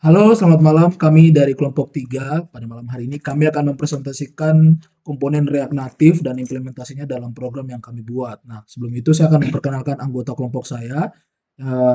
Halo, selamat malam. Kami dari kelompok 3. Pada malam hari ini kami akan mempresentasikan komponen React Native dan implementasinya dalam program yang kami buat. Nah, sebelum itu saya akan memperkenalkan anggota kelompok saya.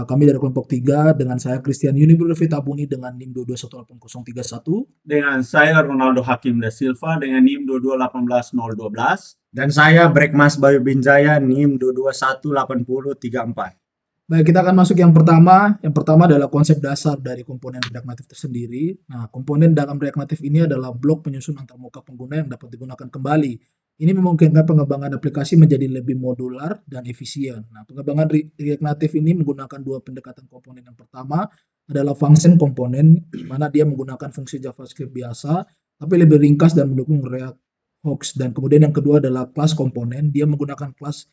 Kami dari kelompok 3 dengan saya Christian Yunibur Fitabuni dengan NIM 2218031. Dengan saya Ronaldo Hakim da Silva dengan NIM 2218012. Dan saya Brekmas Bayu Binjaya NIM 2218034. Baik, kita akan masuk yang pertama. Yang pertama adalah konsep dasar dari komponen React Native tersendiri. Nah, komponen dalam React Native ini adalah blok penyusun antarmuka pengguna yang dapat digunakan kembali. Ini memungkinkan pengembangan aplikasi menjadi lebih modular dan efisien. Nah, pengembangan React Native ini menggunakan dua pendekatan komponen. Yang pertama adalah function komponen, di mana dia menggunakan fungsi JavaScript biasa, tapi lebih ringkas dan mendukung React hooks. Dan kemudian yang kedua adalah class komponen, dia menggunakan kelas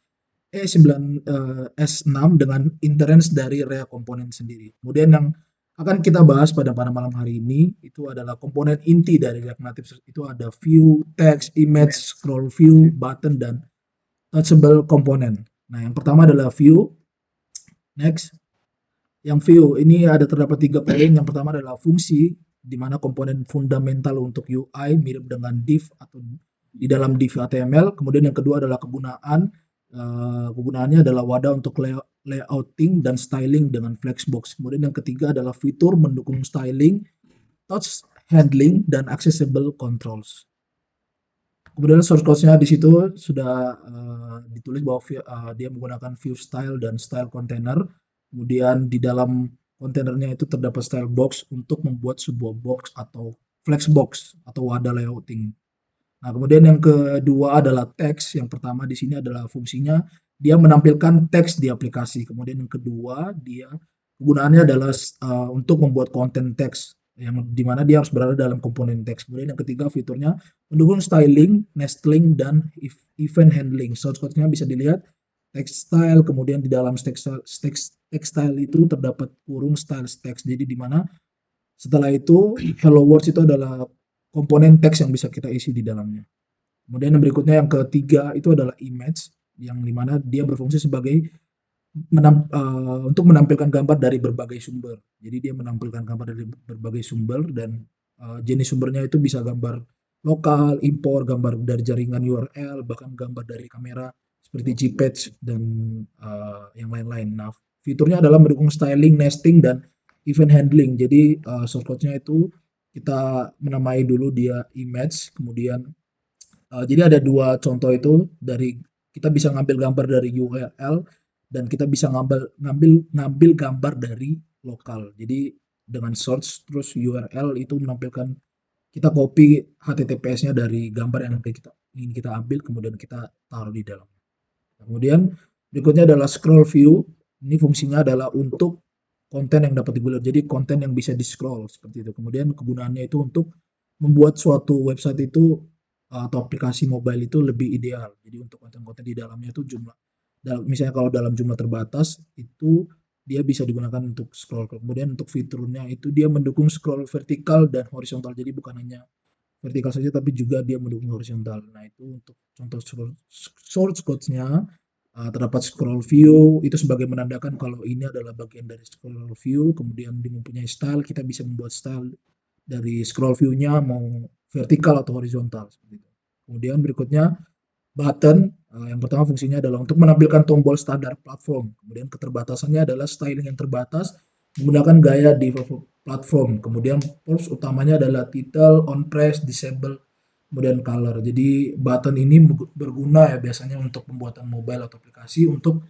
S6 dengan inference dari React komponen sendiri. Kemudian yang akan kita bahas pada malam hari ini itu adalah komponen inti dari React Native. Itu ada view, text, image, scroll view, button, dan touchable komponen. Nah, yang pertama adalah view. Next, yang view ini ada terdapat 3 poin. Yang pertama adalah fungsi, di mana komponen fundamental untuk UI mirip dengan div atau di dalam div HTML. Kemudian yang kedua adalah kegunaan. Kegunaannya adalah wadah untuk layouting dan styling dengan Flexbox. Kemudian yang ketiga adalah fitur mendukung styling, touch handling, dan accessible controls. Kemudian source code-nya di situ sudah ditulis bahwa dia menggunakan view style dan style container. Kemudian di dalam kontainernya itu terdapat style box untuk membuat sebuah box atau flexbox atau wadah layouting. Nah, kemudian yang kedua adalah teks. Yang pertama di sini adalah fungsinya dia menampilkan teks di aplikasi. Kemudian yang kedua dia kegunaannya adalah untuk membuat konten teks yang dimana dia harus berada dalam komponen teks. Kemudian yang ketiga fiturnya mendukung styling, nestling, dan event handling. Source code-nya bisa dilihat text style, kemudian di dalam text style itu terdapat kurung style text. Jadi di mana setelah itu hello world itu adalah komponen teks yang bisa kita isi di dalamnya. Kemudian yang berikutnya yang ketiga itu adalah image yang dimana dia berfungsi sebagai untuk menampilkan gambar dari berbagai sumber. Jadi dia menampilkan gambar dari berbagai sumber dan jenis sumbernya itu bisa gambar lokal, impor, gambar dari jaringan URL, bahkan gambar dari kamera seperti JPEG dan yang lain-lain. Nah, fiturnya adalah mendukung styling, nesting, dan event handling. Jadi source code-nya itu kita menamai dulu dia image, kemudian jadi ada dua contoh itu dari kita bisa ngambil gambar dari URL dan kita bisa ngambil gambar dari lokal. Jadi dengan search terus URL itu menampilkan kita copy HTTPS-nya dari gambar yang ingin kita ambil kemudian kita taruh di dalam. Kemudian berikutnya adalah scroll view. Ini fungsinya adalah untuk konten yang dapat digulir. Jadi konten yang bisa di-scroll seperti itu. Kemudian kegunaannya itu untuk membuat suatu website itu atau aplikasi mobile itu lebih ideal. Jadi untuk konten-konten di dalamnya itu misalnya kalau dalam jumlah terbatas itu dia bisa digunakan untuk scroll. Kemudian untuk fiturnya itu dia mendukung scroll vertikal dan horizontal. Jadi bukan hanya vertikal saja tapi juga dia mendukung horizontal. Nah, itu untuk contoh source code-nya. Terdapat scroll view itu sebagai menandakan kalau ini adalah bagian dari scroll view. Kemudian dia mempunyai style, kita bisa membuat style dari scroll view-nya mau vertikal atau horizontal seperti itu. Kemudian berikutnya button. Yang pertama fungsinya adalah untuk menampilkan tombol standar platform. Kemudian keterbatasannya adalah styling yang terbatas menggunakan gaya di platform. Kemudian props utamanya adalah title, on press, disable, kemudian color. Jadi button ini berguna ya biasanya untuk pembuatan mobile atau aplikasi untuk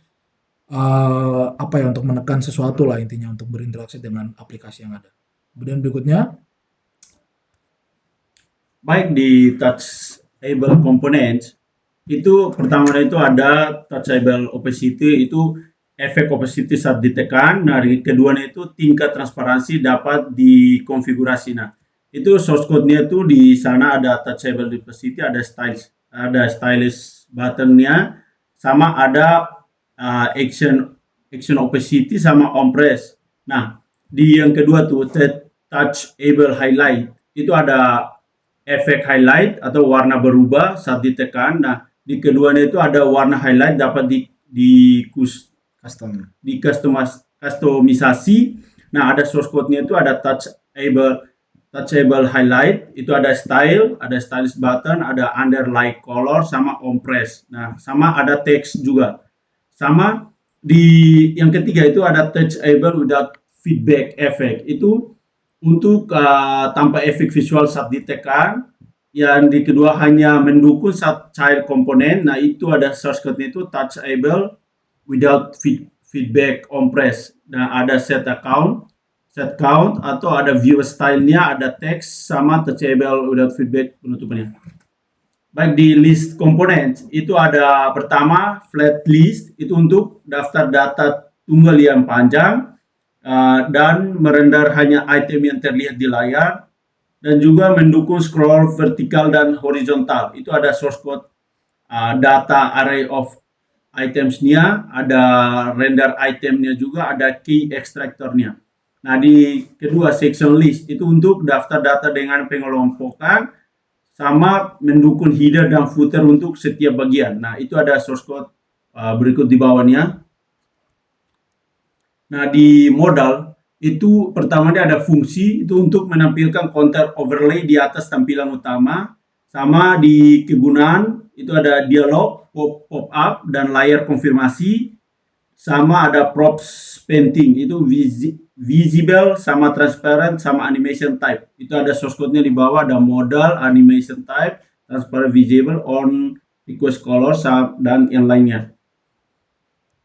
apa ya untuk menekan sesuatu lah intinya untuk berinteraksi dengan aplikasi yang ada. Kemudian berikutnya Baik di touchable components, itu pertama itu ada touchable opacity, itu efek opacity saat ditekan. Nah, keduanya itu tingkat transparansi dapat dikonfigurasi. Nah, itu source code-nya itu di sana ada touchable opacity, ada stylus button-nya, sama ada action opacity sama on press. Nah, di yang kedua tuh touchable highlight itu ada efek highlight atau warna berubah saat ditekan. Nah, di keduanya itu ada warna highlight dapat Custom. kustomisasi. Nah, ada source code-nya itu ada touchable highlight, itu ada style, ada stylus button, ada underline color, sama on press. Nah, sama ada text juga. Sama di yang ketiga itu ada touchable without feedback effect. Itu untuk tanpa efek visual saat ditekan. Yang di kedua hanya mendukung saat child komponen. Nah, itu ada source code-nya itu touchable without feedback on press. Nah, ada set count atau ada view style-nya, ada text sama touchable without feedback penutupannya. Baik, di list komponen itu ada pertama flat list, itu untuk daftar data tunggal yang panjang dan merender hanya item yang terlihat di layar, dan juga mendukung scroll vertikal dan horizontal. Itu ada source code data array of items-nya, ada render itemnya juga, ada key extractor-nya. Nah, di kedua section list itu untuk daftar data dengan pengelompokan sama mendukung header dan footer untuk setiap bagian. Nah, itu ada source code berikut di bawahnya. Nah, di modal itu pertamanya ada fungsi itu untuk menampilkan counter overlay di atas tampilan utama, sama di kegunaan itu ada dialog, pop up dan layar konfirmasi, sama ada props painting itu visible sama transparent sama animation type. Itu ada source code-nya di bawah, ada modal, animation type, transparent, visible, on, request color dan yang lainnya.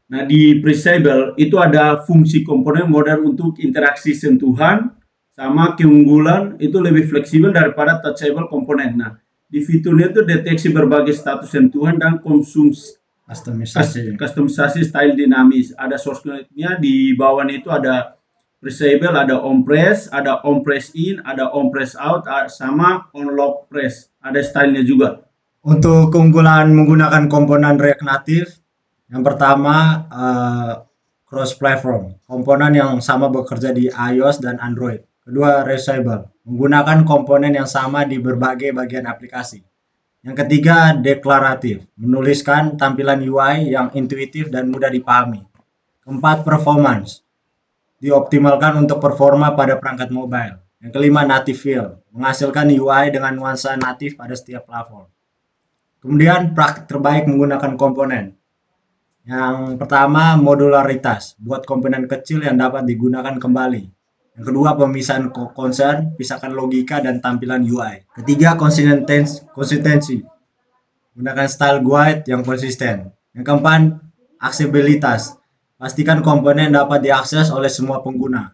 Nah, di Presable itu ada fungsi komponen modern untuk interaksi sentuhan, sama keunggulan itu lebih fleksibel daripada touchable komponen. Nah, di fiturnya itu deteksi berbagai status sentuhan dan customisasi style dinamis. Ada source code-nya di bawahnya itu ada Presable, ada on press, ada on press in, ada on press out, sama on lock press. Ada stylenya juga. Untuk keunggulan menggunakan komponen React Native, yang pertama cross platform, komponen yang sama bekerja di iOS dan Android. Kedua, reusable, menggunakan komponen yang sama di berbagai bagian aplikasi. Yang ketiga, deklaratif, menuliskan tampilan UI yang intuitif dan mudah dipahami. Keempat, performance, dioptimalkan untuk performa pada perangkat mobile. Yang kelima, native feel, menghasilkan UI dengan nuansa natif pada setiap platform. Kemudian praktik terbaik menggunakan komponen. Yang pertama, modularitas, buat komponen kecil yang dapat digunakan kembali. Yang kedua, pemisahan concern, pisahkan logika dan tampilan UI. Ketiga, konsistensi, gunakan style guide yang konsisten. Yang keempat, aksesibilitas, pastikan komponen dapat diakses oleh semua pengguna.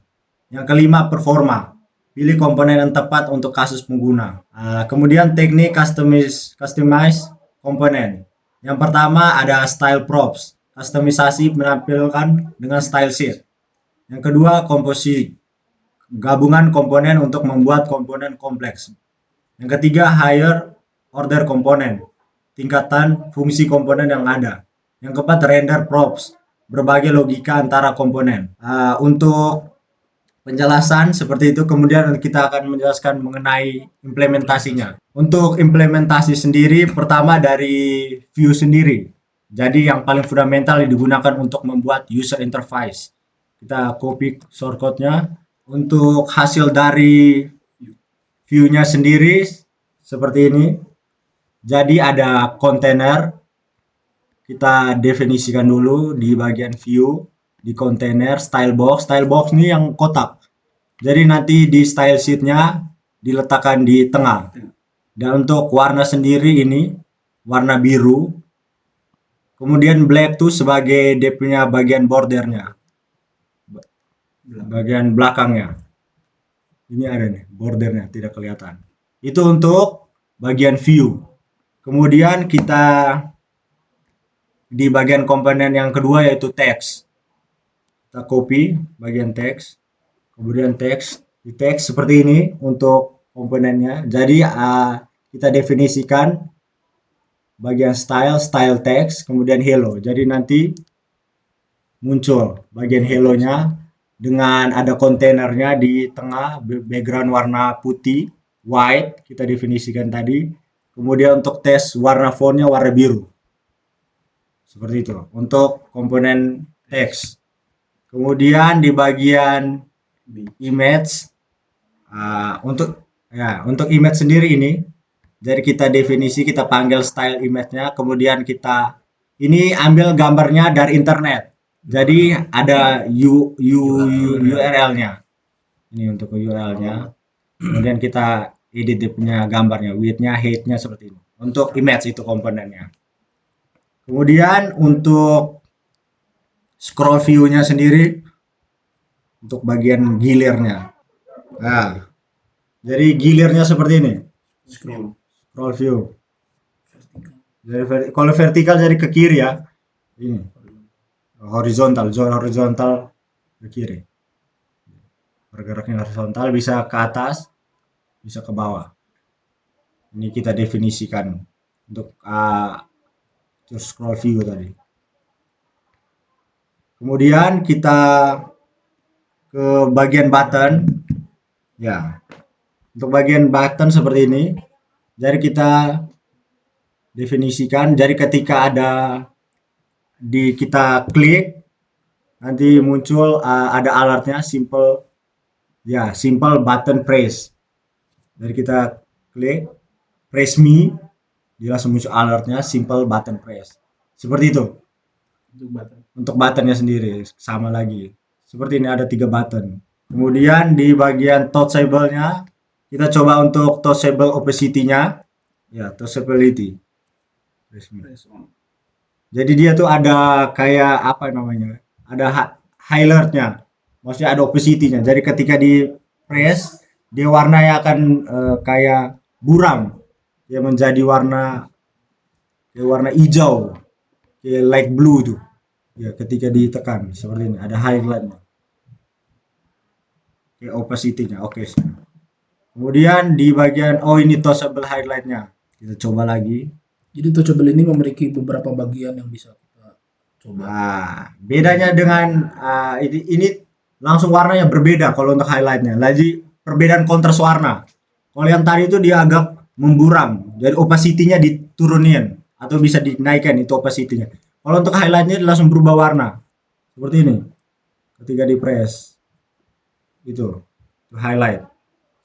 Yang kelima, performa, pilih komponen yang tepat untuk kasus pengguna. Kemudian teknik customize komponen. Yang pertama ada style props, kustomisasi menampilkan dengan style sheet. Yang kedua, komposisi, gabungan komponen untuk membuat komponen kompleks. Yang ketiga, higher order komponen, tingkatan fungsi komponen yang ada. Yang keempat, render props, berbagai logika antara komponen. Untuk penjelasan seperti itu, kemudian kita akan menjelaskan mengenai implementasinya. Untuk implementasi sendiri, pertama dari view sendiri. Jadi yang paling fundamental digunakan untuk membuat user interface. Kita copy shortcut-nya. Untuk hasil dari view-nya sendiri seperti ini. Jadi ada kontainer. Kita definisikan dulu di bagian view, di kontainer, style box. Style box ini yang kotak. Jadi nanti di style sheet-nya diletakkan di tengah. Dan untuk warna sendiri ini warna biru. Kemudian black tuh sebagai dia punya bagian bordernya, bagian belakangnya. Ini ada nih bordernya, tidak kelihatan. Itu untuk bagian view. Kemudian kita di bagian komponen yang kedua yaitu text. Kita copy bagian text. Kemudian text, di text seperti ini untuk komponennya. Jadi kita definisikan bagian style text, kemudian hello. Jadi nanti muncul bagian hello-nya dengan ada kontainernya di tengah, background warna putih, white, kita definisikan tadi. Kemudian untuk text warna fontnya warna biru. Seperti itu untuk komponen text. Kemudian di bagian image Untuk image sendiri ini, jadi kita definisi, kita panggil style image-nya, kemudian kita ini ambil gambarnya dari internet. Jadi ada URL-nya. Ini untuk URL-nya. Kemudian kita edit dia punya gambarnya, width-nya, height-nya seperti ini. Untuk image itu komponennya. Kemudian untuk scroll view-nya sendiri, untuk bagian gilirnya. Nah, jadi gilirnya seperti ini. Scroll. Scroll view. Jadi kalau vertikal jadi ke kiri ya. Ini. Horizontal, zona horizontal ke kiri. Bergeraknya horizontal, bisa ke atas, bisa ke bawah. Ini kita definisikan untuk scroll view tadi. Kemudian kita ke bagian button. Ya. Untuk bagian button seperti ini. Jadi kita definisikan, jadi ketika kita klik, nanti muncul ada alertnya, simple button press. Jadi kita klik, press me, dia langsung muncul alertnya, simple button press. Seperti itu. Untuk buttonnya sendiri sama lagi. Seperti ini ada 3 button. Kemudian di bagian touchable-nya kita coba untuk touchable opacity-nya. Ya, touchability. Press on. Jadi dia tuh ada kayak apa namanya? Ada highlight-nya. Maksudnya ada opacity-nya. Jadi ketika di press, dia warnanya akan kayak buram. Dia menjadi warna hijau. Kayak light blue tuh. Ya, ketika ditekan seperti ini ada highlight-nya. Kayak opacity-nya. Oke. Kemudian di bagian ini touchable highlight-nya. Kita coba lagi. Jadi touchable ini memiliki beberapa bagian yang bisa kita coba. Bedanya dengan ini langsung warnanya berbeda kalau untuk highlight-nya. Lagi perbedaan kontras warna. Kalau yang tadi itu dia agak memburam, jadi opacity-nya diturunin atau bisa dinaikkan itu opacity-nya. Kalau untuk highlight-nya dia langsung berubah warna. Seperti ini. Ketika di press. Itu highlight.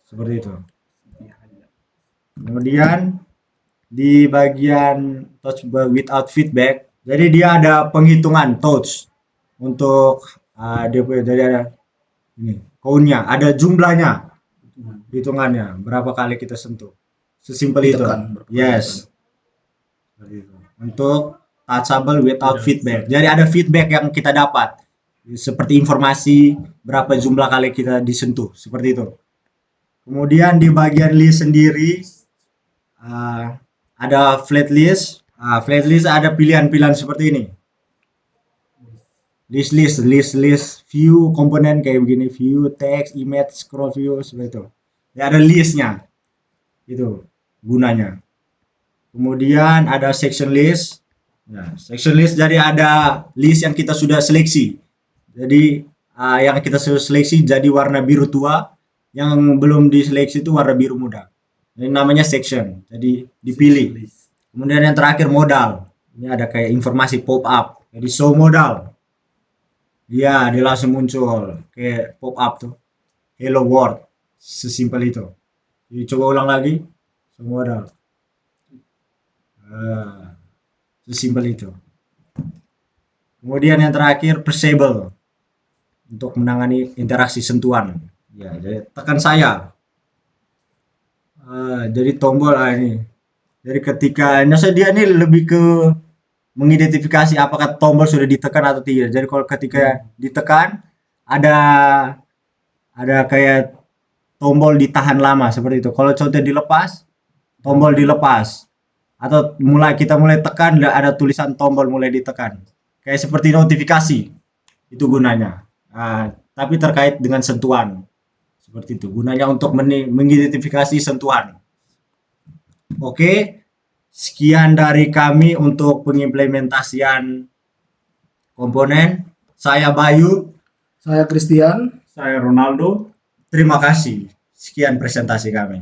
Seperti itu. Kemudian di bagian touch without feedback, jadi dia ada penghitungan touch untuk dia punya, jadi ada ini count-nya, ada jumlahnya, hitungannya berapa kali kita sentuh, sesimpel itu. Yes, untuk touchable without feedback, jadi ada feedback yang kita dapat seperti informasi berapa jumlah kali kita disentuh, seperti itu. Kemudian di bagian list sendiri ada flat list. Flat list ada pilihan-pilihan seperti ini. List view komponen kayak begini, view, text, image, scroll view seperti itu. Ya ada listnya. Itu gunanya. Kemudian ada section list. Nah, section list jadi ada list yang kita sudah seleksi. Jadi yang kita sudah seleksi jadi warna biru tua, yang belum diseleksi itu warna biru muda. Ini namanya section. Jadi dipilih. Kemudian yang terakhir modal. Ini ada kayak informasi pop up. Jadi show modal. Dia langsung muncul kayak pop up tuh. Hello world. Sesimpel itu. Jadi coba ulang lagi. Show modal. Sesimpel itu. Kemudian yang terakhir perceivable. Untuk menangani interaksi sentuhan. Ya, jadi tekan saya. Jadi tombol ini. Jadi ketika dia ini lebih ke mengidentifikasi apakah tombol sudah ditekan atau tidak. Jadi kalau ketika ditekan ada kayak tombol ditahan lama seperti itu. Kalau contoh dilepas, tombol dilepas. Atau kita mulai tekan ada tulisan tombol mulai ditekan. Kayak seperti notifikasi. Itu gunanya. Tapi terkait dengan sentuhan. Seperti itu. Gunanya untuk mengidentifikasi sentuhan. Oke, sekian dari kami untuk pengimplementasian komponen. Saya Bayu. Saya Christian. Saya Ronaldo. Terima kasih. Sekian presentasi kami.